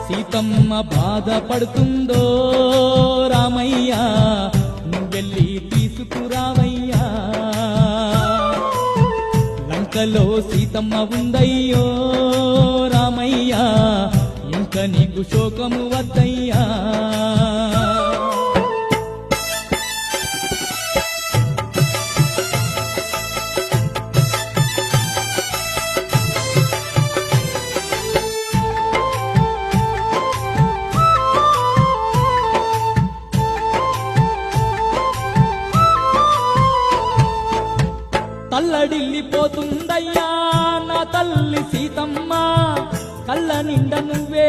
సీతమ్మ బాధపడుతుందో రామయ్య నువ్వెళ్ళి తీసుకురావయ్యా లంకలో సీతమ్మ ఉందయ్యో రామయ్య ఇంక నీకు శోకము వద్దయ్యా తల్లడిల్లిపోతుందయ్యా నా తల్లి సీతమ్మ కళ్ళ నిండా నువ్వే